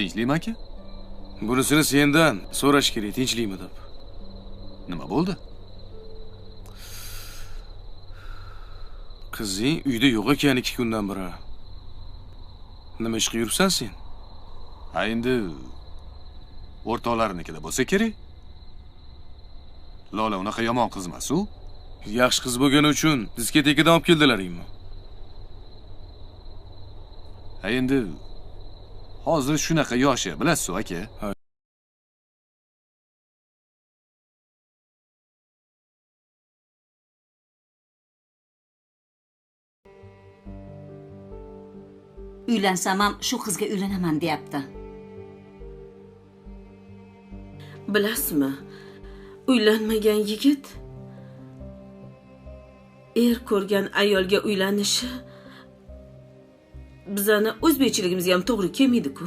Tinchlikmi aka? Bunisini sendan so'rash kerak, tinchlikmi deb. Nima bo'ldi? Qizing uyda yo'q ekan 2 kundan beri. Nima ish qilib yuribsan sen? Ha endi o'rtoqlarinikida bo'lsa kerak. Lola unaqa yomon qiz emas-u. Yaxshi qiz bo'lgani uchun diskotekidan olib keldilaringmi? Ha endi hozir shunaqa yoshi, bilasiz-ku aka. Uylansam ham shu qizga uylanaman deyapti. Bilasizmi? Uylanmagan yigit ko'rgan ayolga uylanishi bizani o'zbekchiligimizga ham to'g'ri kelmaydi-ku.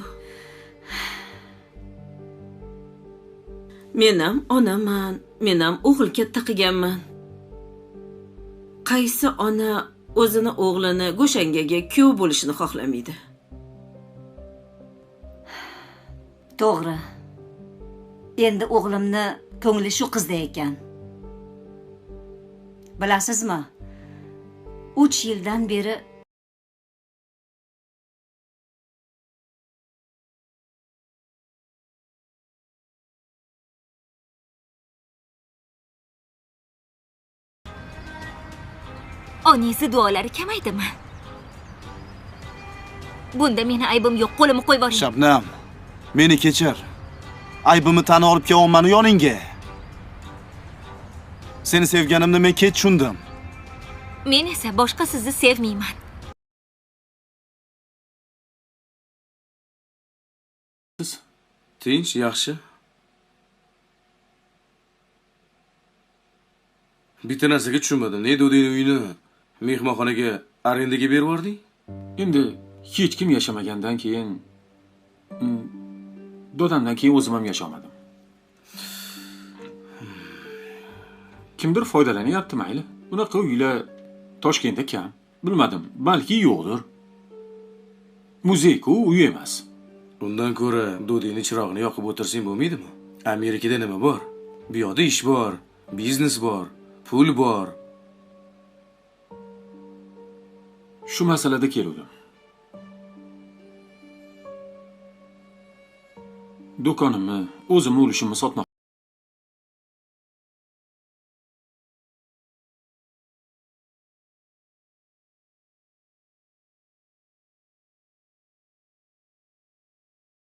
Men ham onaman, men ham o'g'il katta qilganman. Qaysi ona o'zini o'g'lini go'shangaga kuyov bo'lishini xohlamaydi? To'g'ri. Endi o'g'limni ko'ngli shu qizda ekan. Bilasizmi? 3 yildan beri Onasi duolari kamaydimi? Bunda meni aybim yo'q, qo'limni qo'yib yuboring. Shabnam, meni kechir. Aybimni tan olib kelyapman yoningga. Seni sevganimni men kech tushundim. Men esa boshqa sizni sevmayman. Tinch, yaxshi. Bitta narsaga tushunmadim. Ne deding uyni mehmonxonaga arendaga berib yubording? Endi hech kim yashamagandan keyin dodamdan keyin o'zim ham yashamadim. Kimdir foydalanyapti mayli. Bunaqa uylar Toshkentda kam. Bilmadim, balki yo'qdir. Muzey-ku, uy emas. Bundan ko'ra Dodini chirog'ini yoqib o'tirsang bo'lmaydimi? Amerikada nima bor? Bu yoqda ish bor, biznes bor, pul bor. Shu masalada keldim. Do'konimni, o'zimni ulushimni sotmoq.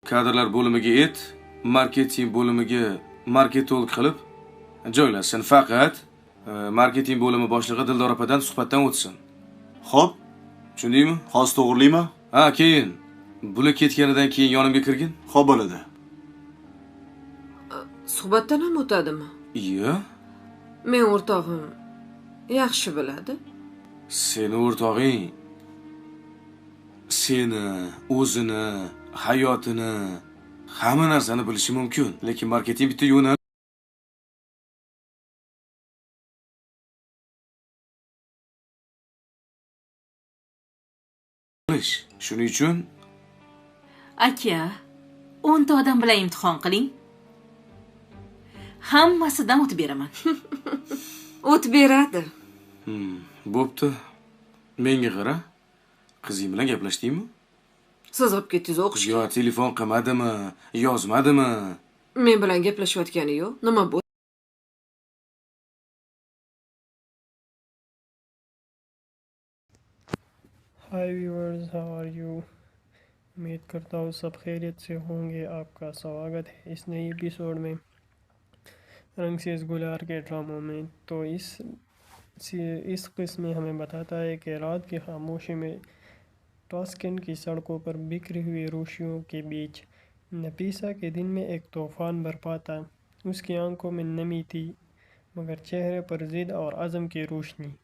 Kadrlar bo'limiga marketing bo'limiga marketolog qilib joylashsin. Faqat marketing bo'limi boshlig'i Dildor opadan suhbatdan o'tsin. Xo'p, tushundingmi? hozir to'g'rimi? Ha, keyin bular ketganidan keyin yonimga kirgin. Xo'p bo'ladi. Suhbatdan ham o'tadimi? Iya. Men o'rtog'im yaxshi biladi. Seni o'rtog'ing seni, o'zini, hayotini, hamma narsani bilishi mumkin, lekin marketing bitta yo'nal. Shuning uchun aka, 10 ta odam bilan imtihon qiling. Hammasidan o'tib beraman. O't beradi. bo'pti. Menga qara. Qizing bilan gaplashdingmi? Siz olib ketdingiz o'qish. Yo, telefon qilmadimi, yozmadimi? Men bilan gaplashayotgani yo'q. Nima bu? Hi viewers, how are you. उम्मीद करता हूँ सब खैरियत से होंगे। आपका स्वागत है इस नए एपिसोड में, रंग से इस गुलार के ड्रामों में। तो इस किस्म में हमें बताता है कि रात की खामोशी में टॉस्केंट की सड़कों पर बिखरी हुई रोशियों के बीच नफीसा के दिन में एक तूफ़ान बरपा था। उसकी आंखों में नमी थी, मगर चेहरे पर ज़िद और अज़म की रोशनी।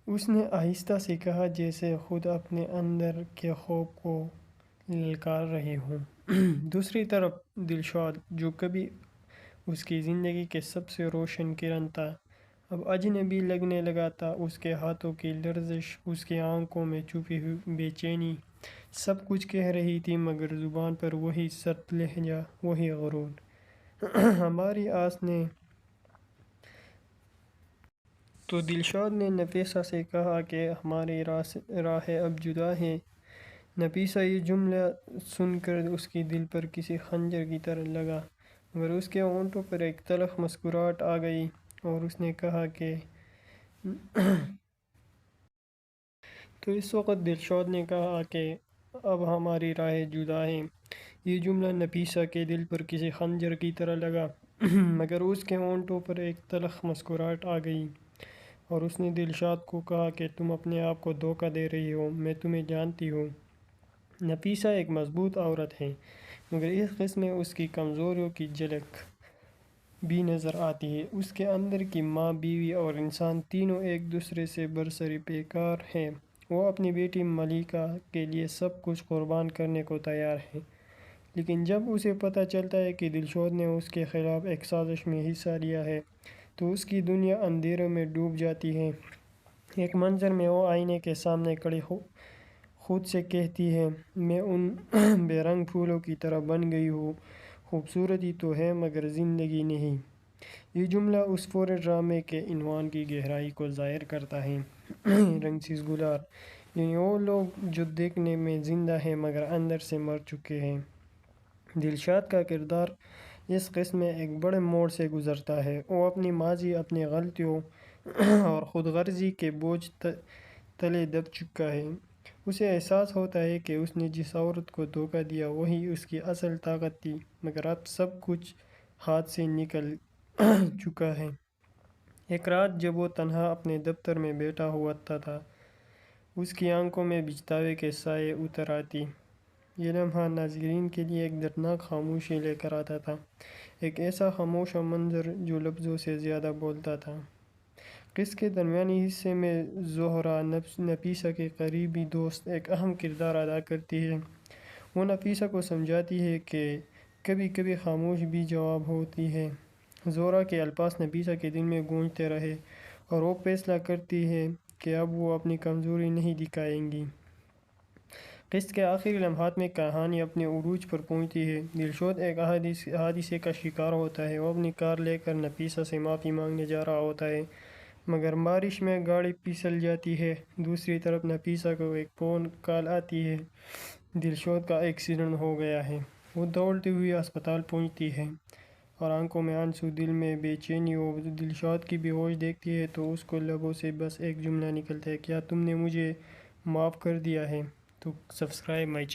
उसने आहिस्ता से कहा, जैसे खुद अपने अंदर के खौफ को ललकार रही हूँ। दूसरी तरफ दिलशाद, जो कभी उसकी ज़िंदगी के सबसे रोशन किरण था, अब अजनबी लगने लगा था। उसके हाथों की लर्जिश, उसकी आंखों में छुपी हुई बेचैनी, सब कुछ कह रही थी मगर ज़ुबान पर वही सख्त लहजा, वही गुरूर। हमारी आस ने तो दिलशाद ने नफीसा से कहा कि हमारी राहें अब जुदा हैं। नफीसा ये जुमला सुनकर उसकी दिल पर किसी खंजर की तरह लगा, मगर उसके होंठों पर एक तलख मुस्कुराहट आ गई और उसने कहा कि तो इस वक्त दिलशाद ने कहा कि अब हमारी राहें जुदा हैं। ये जुमला नफीसा के दिल पर किसी खंजर की तरह लगा, मगर उसके होंठों पर एक तलख मुस्कुराहट आ गई और उसने दिलशाद को कहा कि तुम अपने आप को धोखा दे रही हो, मैं तुम्हें जानती हूँ। नफीसा एक मजबूत औरत है, मगर इस किस्म में उसकी कमज़ोरियों की झलक भी नज़र आती है। उसके अंदर की माँ, बीवी और इंसान तीनों एक दूसरे से बरसरी बेकार हैं। वो अपनी बेटी मलिका के लिए सब कुछ कुर्बान करने को तैयार है, लेकिन जब उसे पता चलता है कि दिलशाद ने उसके ख़िलाफ़ एक साजिश में हिस्सा लिया है तो उसकी दुनिया अंधेरों में डूब जाती है। एक मंज़र में वो आईने के सामने खड़ी हो खुद से कहती है, मैं उन बेरंग फूलों की तरह बन गई हूँ, खूबसूरती तो है मगर ज़िंदगी नहीं। ये जुमला उस पूरे ड्रामे के इन्वान की गहराई को ज़ाहिर करता है। रंगसीस गुलार, यानी वो लोग जो देखने में ज़िंदा हैं मगर अंदर से मर चुके हैं। दिलशाद का किरदार इस क़िस्म में एक बड़े मोड़ से गुज़रता है। वो अपनी माजी, अपनी गलतियों और ख़ुदगर्ज़ी के बोझ तले दब चुका है। उसे एहसास होता है कि उसने जिस औरत को धोखा दिया वही उसकी असल ताकत थी, मगर अब सब कुछ हाथ से निकल चुका है। एक रात जब वो तन्हा अपने दफ्तर में बैठा हुआ था, उसकी आंखों में बिछतावे के साए उतर आती। ये लम्हा नाज़रीन के लिए एक दर्दनाक खामोशी लेकर आता था, एक ऐसा खामोश मंज़र जो लफ्ज़ों से ज़्यादा बोलता था। किस के दरमियानी हिस्से में ज़ोहरा नफीसा के करीबी दोस्त एक अहम किरदार अदा करती है। वो नफीसा को समझाती है कि कभी कभी खामोश भी जवाब होती है। ज़ोहरा के अल्फाज नफीसा के दिल में गूंजते रहे और वो फैसला करती है कि अब वो अपनी कमज़ोरी नहीं दिखाएंगी। किस्त के आखिरी लम्हात में कहानी अपने उरूज पर पहुंचती है। दिलशाद एक हादसे का शिकार होता है। वो अपनी कार लेकर नफीसा से माफ़ी मांगने जा रहा होता है, मगर बारिश में गाड़ी फिसल जाती है। दूसरी तरफ नफीसा को एक फ़ोन कॉल आती है, दिलशाद का एक्सीडेंट हो गया है। वो दौड़ती हुई अस्पताल पहुंचती है और आंखों में आंसू, दिल में बेचैनी। वो दिलशाद की बेहोश देखती है तो उसको लबों से बस एक जुमला निकलता है, क्या तुमने मुझे माफ़ कर दिया है? तो सब्सक्राइब माई चैनल।